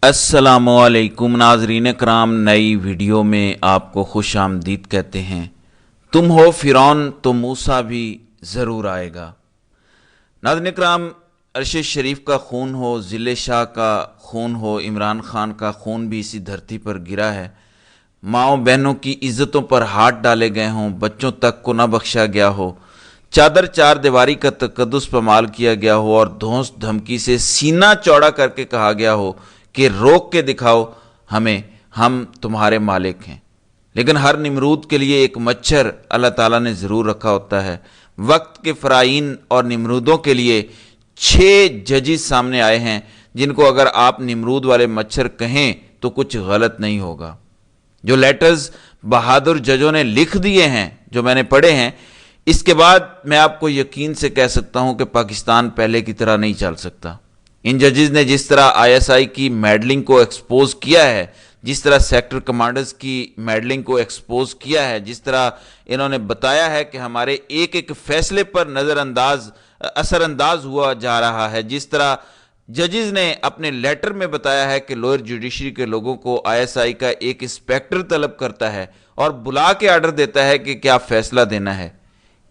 السلام علیکم ناظرین کرام، نئی ویڈیو میں آپ کو خوش آمدید کہتے ہیں۔ تم ہو فرعون تو موسیٰ بھی ضرور آئے گا۔ ناظرین کرام، عرش شریف کا خون ہو، ضلع شاہ کا خون ہو، عمران خان کا خون بھی اسی دھرتی پر گرا ہے۔ ماؤں بہنوں کی عزتوں پر ہاتھ ڈالے گئے ہوں، بچوں تک کو نہ بخشا گیا ہو، چادر چار دیواری کا تقدس پامال کیا گیا ہو اور دھونس دھمکی سے سینہ چوڑا کر کے کہا گیا ہو کہ روک کے دکھاؤ ہمیں، ہم تمہارے مالک ہیں۔ لیکن ہر نمرود کے لیے ایک مچھر اللہ تعالیٰ نے ضرور رکھا ہوتا ہے۔ وقت کے فرعین اور نمرودوں کے لیے 6 ججز سامنے آئے ہیں جن کو اگر آپ نمرود والے مچھر کہیں تو کچھ غلط نہیں ہوگا۔ جو لیٹرز بہادر ججوں نے لکھ دیے ہیں، جو میں نے پڑھے ہیں، اس کے بعد میں آپ کو یقین سے کہہ سکتا ہوں کہ پاکستان پہلے کی طرح نہیں چل سکتا۔ ان ججز نے جس طرح ISI کی میڈلنگ کو ایکسپوز کیا ہے، جس طرح سیکٹر کمانڈرز کی میڈلنگ کو ایکسپوز کیا ہے، جس طرح انہوں نے بتایا ہے کہ ہمارے ایک ایک فیصلے پر اثر انداز ہوا جا رہا ہے، جس طرح ججز نے اپنے لیٹر میں بتایا ہے کہ لوئر جوڈیشری کے لوگوں کو ISI کا ایک انسپیکٹر طلب کرتا ہے اور بلا کے آرڈر دیتا ہے کہ کیا فیصلہ دینا ہے۔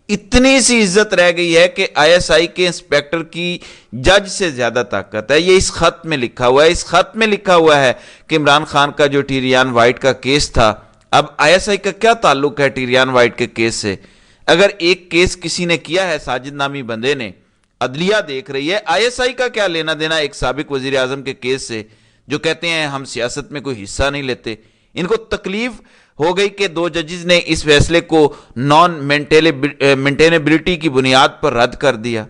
اتنی سی عزت رہ گئی ہے کہ ISI کے انسپیکٹر کی جج سے زیادہ طاقت ہے۔ یہ اس خط میں لکھا ہوا ہے۔ اس خط میں لکھا ہوا ہے کہ عمران خان کا جو ٹیریان وائٹ کا کیس تھا، اب ISI کا کیا تعلق ہے ٹیریان وائٹ کے کیس سے؟ اگر ایک کیس کسی نے کیا ہے، ساجد نامی بندے نے، عدلیہ دیکھ رہی ہے، ISI کا کیا لینا دینا ایک سابق وزیر اعظم کے کیس سے، جو کہتے ہیں ہم سیاست میں کوئی حصہ نہیں لیتے؟ ان کو تکلیف ہو گئی کہ 2 ججز نے اس فیصلے کو نان مینٹینیبلٹی کی بنیاد پر رد کر دیا۔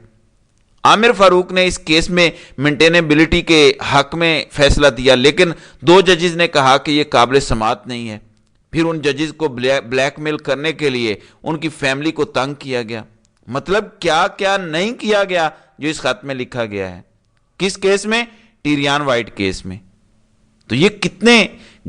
عامر فاروق نے اس کیس میں مینٹینیبلٹی کے حق میں فیصلہ دیا، لیکن 2 ججز نے کہا کہ یہ قابل سماعت نہیں ہے۔ پھر ان ججز کو بلیک میل کرنے کے لیے ان کی فیملی کو تنگ کیا گیا۔ مطلب کیا کیا نہیں کیا گیا جو اس خط میں لکھا گیا ہے۔ کس کیس میں؟ ٹیریان وائٹ کیس میں۔ تو یہ کتنے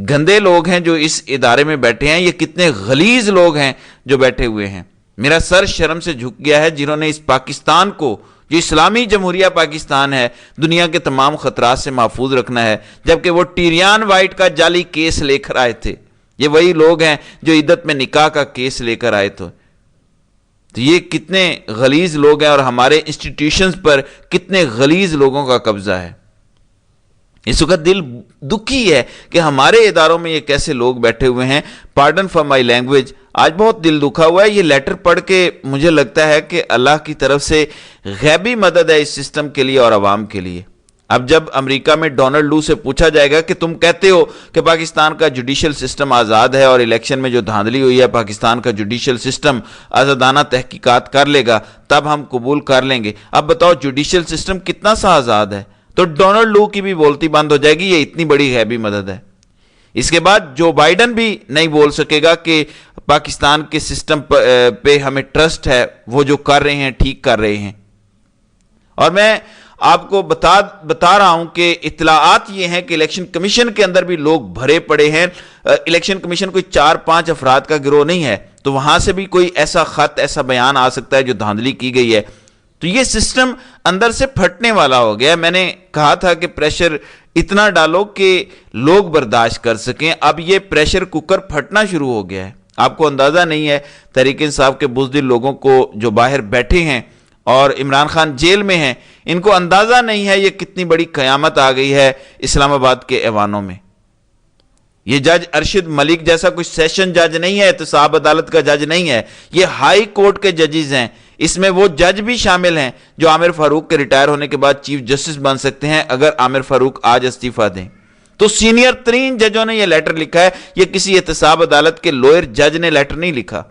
گندے لوگ ہیں جو اس ادارے میں بیٹھے ہیں، یہ کتنے غلیظ لوگ ہیں جو بیٹھے ہوئے ہیں۔ میرا سر شرم سے جھک گیا ہے جنہوں نے اس پاکستان کو، جو اسلامی جمہوریہ پاکستان ہے، دنیا کے تمام خطرات سے محفوظ رکھنا ہے، جبکہ وہ ٹیریان وائٹ کا جعلی کیس لے کر آئے تھے۔ یہ وہی لوگ ہیں جو عدت میں نکاح کا کیس لے کر آئے تھے۔ تو یہ کتنے غلیظ لوگ ہیں اور ہمارے انسٹیٹیوشنز پر کتنے غلیظ لوگوں کا قبضہ ہے۔ اس وقت دل دکھی ہے کہ ہمارے اداروں میں یہ کیسے لوگ بیٹھے ہوئے ہیں۔ پارڈن فار مائی لینگویج، آج بہت دل دکھا ہوا ہے۔ یہ لیٹر پڑھ کے مجھے لگتا ہے کہ اللہ کی طرف سے غیبی مدد ہے اس سسٹم کے لیے اور عوام کے لیے۔ اب جب امریکہ میں ڈونلڈ لو سے پوچھا جائے گا کہ تم کہتے ہو کہ پاکستان کا جوڈیشل سسٹم آزاد ہے اور الیکشن میں جو دھاندلی ہوئی ہے پاکستان کا جوڈیشل سسٹم آزادانہ تحقیقات کر لے گا، تب ہم قبول کر لیں گے۔ اب بتاؤ جوڈیشل سسٹم کتنا سا آزاد ہے؟ تو ڈونلڈ لو کی بھی بولتی بند ہو جائے گی۔ یہ اتنی بڑی غیبی مدد ہے۔ اس کے بعد جو بائیڈن بھی نہیں بول سکے گا کہ پاکستان کے سسٹم پہ ہمیں ٹرسٹ ہے، وہ جو کر رہے ہیں ٹھیک کر رہے ہیں۔ اور میں آپ کو بتا رہا ہوں کہ اطلاعات یہ ہیں کہ الیکشن کمیشن کے اندر بھی لوگ بھرے پڑے ہیں۔ الیکشن کمیشن کوئی 4-5 افراد کا گروہ نہیں ہے، تو وہاں سے بھی کوئی ایسا خط، ایسا بیان آ سکتا ہے جو دھاندلی کی گئی ہے۔ تو یہ سسٹم اندر سے پھٹنے والا ہو گیا۔ میں نے کہا تھا کہ پریشر اتنا ڈالو کہ لوگ برداشت کر سکیں۔ اب یہ پریشر کوکر پھٹنا شروع ہو گیا ہے۔ آپ کو اندازہ نہیں ہے تحریک انصاف کے بزدل لوگوں کو جو باہر بیٹھے ہیں اور عمران خان جیل میں ہیں، ان کو اندازہ نہیں ہے یہ کتنی بڑی قیامت آ گئی ہے اسلام آباد کے ایوانوں میں۔ یہ جج ارشد ملک جیسا کوئی سیشن جج نہیں ہے، احتساب عدالت کا جج نہیں ہے، یہ ہائی کورٹ کے ججز ہیں۔ اس میں وہ جج بھی شامل ہیں جو عامر فاروق کے ریٹائر ہونے کے بعد چیف جسٹس بن سکتے ہیں اگر عامر فاروق آج استعفیٰ دیں۔ تو سینئر ترین ججوں نے یہ لیٹر لکھا ہے، یہ کسی احتساب عدالت کے لوئر جج نے لیٹر نہیں لکھا۔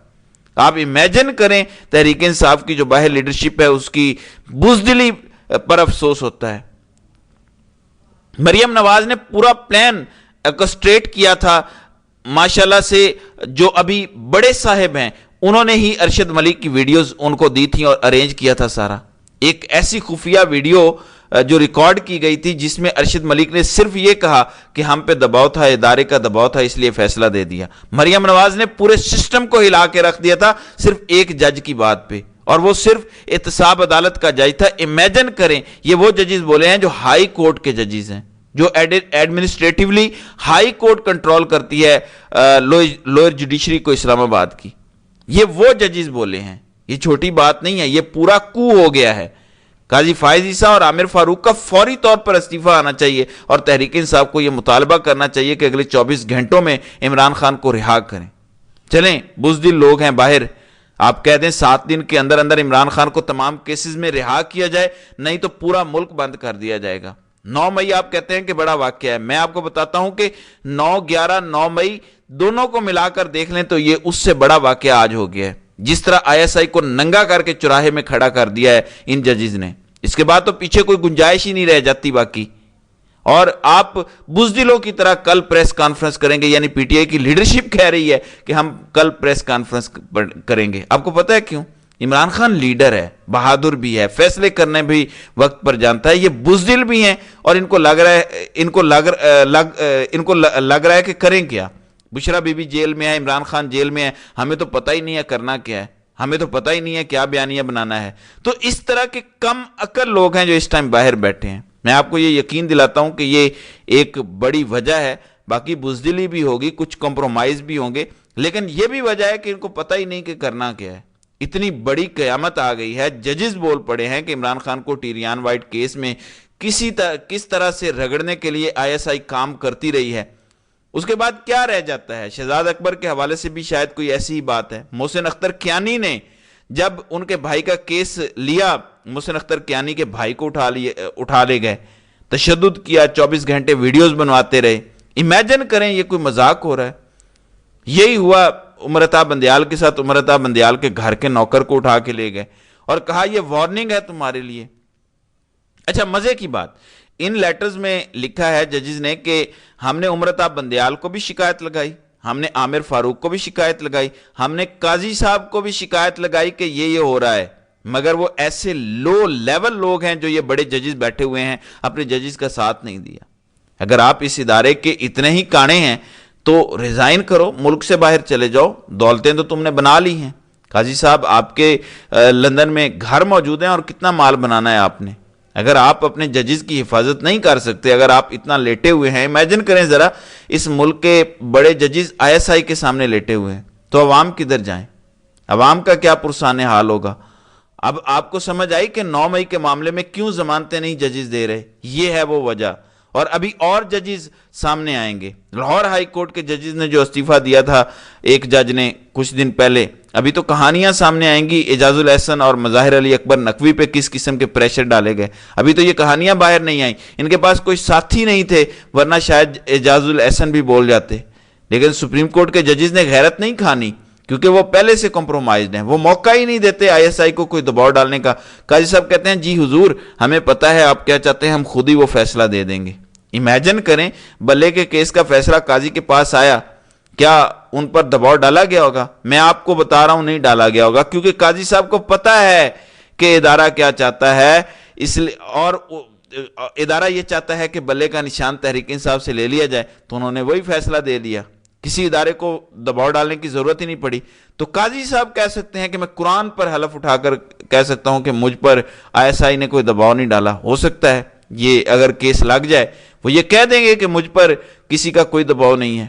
آپ امیجن کریں تحریک انصاف کی جو باہر لیڈرشپ ہے اس کی بزدلی پر افسوس ہوتا ہے۔ مریم نواز نے پورا پلان ایکسٹریٹ کیا تھا ماشاءاللہ سے، جو ابھی بڑے صاحب ہیں انہوں نے ہی ارشد ملک کی ویڈیوز ان کو دی تھیں اور ارینج کیا تھا سارا۔ ایک ایسی خفیہ ویڈیو جو ریکارڈ کی گئی تھی جس میں ارشد ملک نے صرف یہ کہا کہ ہم پہ دباؤ تھا، ادارے کا دباؤ تھا، اس لیے فیصلہ دے دیا۔ مریم نواز نے پورے سسٹم کو ہلا کے رکھ دیا تھا صرف ایک جج کی بات پہ، اور وہ صرف احتساب عدالت کا جج تھا۔ امیجن کریں، یہ وہ ججز بولے ہیں جو ہائی کورٹ کے ججز ہیں، جو ایڈمنسٹریٹیولی ہائی کورٹ کنٹرول کرتی ہے لوئر جوڈیشری کو اسلام آباد کی. یہ وہ ججز بولے ہیں, یہ چھوٹی بات نہیں ہے, یہ پورا کو ہو گیا ہے. قاضی فائز عیسیٰ اور عامر فاروق کا فوری طور پر استعفیٰ آنا چاہیے اور تحریک انصاف کو یہ مطالبہ کرنا چاہیے کہ اگلے 24 گھنٹوں میں عمران خان کو رہا کریں. چلیں, بزدل لوگ ہیں باہر, آپ کہہ دیں 7 دن کے اندر اندر عمران خان کو تمام کیسز میں رہا کیا جائے, نہیں تو پورا ملک بند کر دیا جائے گا. 9 مئی آپ کہتے ہیں کہ بڑا واقعہ ہے, میں آپ کو بتاتا ہوں کہ 9 مئی دونوں کو ملا کر دیکھ لیں تو یہ اس سے بڑا واقعہ آج ہو گیا ہے. جس طرح ISI کو ننگا کر کے چوراہے میں کھڑا کر دیا ہے ان ججز نے, اس کے بعد تو پیچھے کوئی گنجائش ہی نہیں رہ جاتی باقی. اور آپ بزدلوں کی طرح کل پریس کانفرنس کریں گے, یعنی PTI کی لیڈرشپ کہہ رہی ہے کہ ہم کل پریس کانفرنس کریں گے. آپ کو پتہ ہے کیوں؟ عمران خان لیڈر ہے, بہادر بھی ہے, فیصلے کرنے بھی وقت پر جانتا ہے. یہ بزدل بھی ہیں اور ان کو لگ رہا ہے کہ کریں کیا. بشرا بی بی جیل میں ہے, عمران خان جیل میں ہے, ہمیں تو پتہ ہی نہیں ہے کرنا کیا ہے, ہمیں تو پتہ ہی نہیں ہے کیا بیانیہ بنانا ہے. تو اس طرح کے کم عقل لوگ ہیں جو اس ٹائم باہر بیٹھے ہیں. میں آپ کو یہ یقین دلاتا ہوں کہ یہ ایک بڑی وجہ ہے. باقی بزدلی بھی ہوگی, کچھ کمپرومائز بھی ہوں گے, لیکن یہ بھی وجہ ہے کہ ان کو پتہ ہی نہیں کہ کرنا کیا ہے. اتنی بڑی قیامت آ گئی ہے, ججز بول پڑے ہیں کہ عمران خان کو ٹیریان وائٹ کیس میں کس طرح سے رگڑنے کے لیے ISI کام کرتی رہی ہے. اس کے بعد کیا رہ جاتا ہے؟ شہزاد اکبر کے حوالے سے بھی شاید کوئی ایسی ہی بات ہے. محسن اختر کیانی نے جب ان کے بھائی کا کیس لیا, محسن اختر کیانی کے بھائی کو اٹھا لے گئے, تشدد کیا, 24 گھنٹے ویڈیوز بنواتے رہے. امیجن کریں یہ کوئی مذاق ہو رہا ہے. یہی ہوا عمر عطا بندیال کے ساتھ. عمر عطا بندیال کے گھر کے نوکر کو اٹھا کے لے گئے اور کہا یہ وارننگ ہے تمہارے لیے. اچھا, مزے کی بات, ان لیٹرز میں لکھا ہے ججز نے کہ ہم نے عمر عطا بندیال کو بھی شکایت لگائی, ہم نے عامر فاروق کو بھی شکایت لگائی, ہم نے قاضی صاحب کو بھی شکایت لگائی کہ یہ ہو رہا ہے. مگر وہ ایسے لو لیول لوگ ہیں جو یہ بڑے ججز بیٹھے ہوئے ہیں, اپنے ججز کا ساتھ نہیں دیا. اگر آپ اس ادارے کے اتنے ہی کانے ہیں تو ریزائن کرو, ملک سے باہر چلے جاؤ, دولتیں تو تم نے بنا لی ہیں. قاضی صاحب آپ کے لندن میں گھر موجود ہیں اور کتنا مال بنانا ہے آپ نے. اگر آپ اپنے ججز کی حفاظت نہیں کر سکتے, اگر آپ اتنا لیٹے ہوئے ہیں, امیجن کریں ذرا اس ملک کے بڑے ججز ISI کے سامنے لیٹے ہوئے ہیں, تو عوام کدھر جائیں؟ عوام کا کیا پرسان حال ہوگا؟ اب آپ کو سمجھ آئی کہ 9 مئی کے معاملے میں کیوں ضمانتیں نہیں ججز دے رہے. یہ ہے وہ وجہ. اور ابھی اور ججز سامنے آئیں گے. لاہور ہائی کورٹ کے ججز نے جو استعفیٰ دیا تھا ایک جج نے کچھ دن پہلے, ابھی تو کہانیاں سامنے آئیں گی. اعجاز الاحسن اور مظاہر علی اکبر نقوی پہ کس قسم کے پریشر ڈالے گئے, ابھی تو یہ کہانیاں باہر نہیں آئیں. ان کے پاس کوئی ساتھی نہیں تھے, ورنہ شاید اعجاز الاحسن بھی بول جاتے. لیکن سپریم کورٹ کے ججز نے غیرت نہیں کھانی, کیونکہ وہ پہلے سے کمپرومائزڈ ہیں. وہ موقع ہی نہیں دیتے ISI کو کوئی دباؤ ڈالنے کا. قاضی صاحب کہتے ہیں جی حضور ہمیں پتہ ہے آپ کیا چاہتے ہیں, ہم خود ہی وہ فیصلہ دے دیں گے. امیجن کریں بلے کے کیس کا فیصلہ قاضی کے پاس آیا, کیا ان پر دباؤ ڈالا گیا ہوگا؟ میں آپ کو بتا رہا ہوں نہیں ڈالا گیا ہوگا, کیونکہ قاضی صاحب کو پتہ ہے کہ ادارہ کیا چاہتا ہے. اس لیے, اور ادارہ یہ چاہتا ہے کہ بلے کا نشان تحریک انصاف سے لے لیا جائے, تو انہوں نے وہی فیصلہ دے دیا. کسی ادارے کو دباؤ ڈالنے کی ضرورت ہی نہیں پڑی. تو قاضی صاحب کہہ سکتے ہیں کہ میں قرآن پر حلف اٹھا کر کہہ سکتا ہوں کہ مجھ پر ISI نے کوئی دباؤ نہیں ڈالا. ہو سکتا ہے یہ اگر کیس لگ جائے وہ یہ کہہ دیں گے کہ مجھ پر کسی کا کوئی دباؤ نہیں ہے.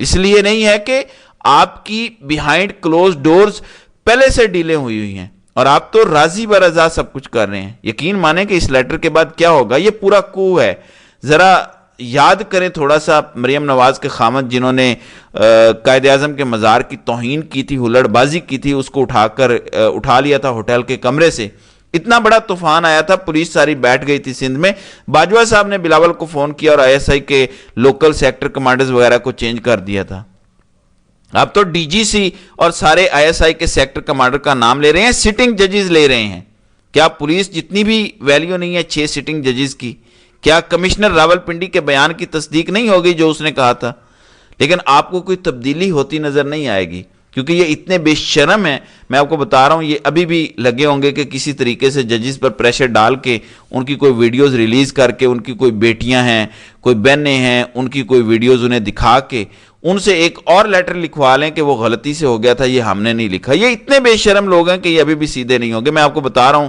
اس لیے نہیں ہے کہ آپ کی بیہائنڈ کلوز ڈورز پہلے سے ڈیلیں ہوئی ہیں اور آپ تو راضی برضا سب کچھ کر رہے ہیں. یقین مانیں کہ اس لیٹر کے بعد کیا ہوگا. یہ پورا کو ہے. ذرا یاد کریں تھوڑا سا مریم نواز کے خامد جنہوں نے قائد اعظم کے مزار کی توہین کی تھی, ہلڑ بازی کی تھی, اس کو اٹھا لیا تھا ہوٹل کے کمرے سے. اتنا بڑا طوفان آیا تھا, پولیس ساری بیٹھ گئی تھی سندھ میں. باجوہ صاحب نے بلاول کو فون کیا اور ISI کے لوکل سیکٹر کمانڈرز وغیرہ کو چینج کر دیا تھا. اب تو DGC اور سارے ISI کے سیکٹر کمانڈر کا نام لے رہے ہیں, سٹنگ ججز لے رہے ہیں. کیا پولیس جتنی بھی ویلیو نہیں ہے 6 سٹنگ ججز کی؟ کیا کمشنر راول پنڈی کے بیان کی تصدیق نہیں ہوگی جو اس نے کہا تھا؟ لیکن آپ کو کوئی تبدیلی ہوتی نظر نہیں آئے گی, کیونکہ یہ اتنے بے شرم ہیں. میں آپ کو بتا رہا ہوں یہ ابھی بھی لگے ہوں گے کہ کسی طریقے سے ججز پر پریشر ڈال کے ان کی کوئی ویڈیوز ریلیز کر کے, ان کی کوئی بیٹیاں ہیں, کوئی بہنیں ہیں, ان کی کوئی ویڈیوز انہیں دکھا کے ان سے ایک اور لیٹر لکھوا لیں کہ وہ غلطی سے ہو گیا تھا, یہ ہم نے نہیں لکھا. یہ اتنے بے شرم لوگ ہیں کہ یہ ابھی بھی سیدھے نہیں ہوں گے. میں آپ کو بتا رہا ہوں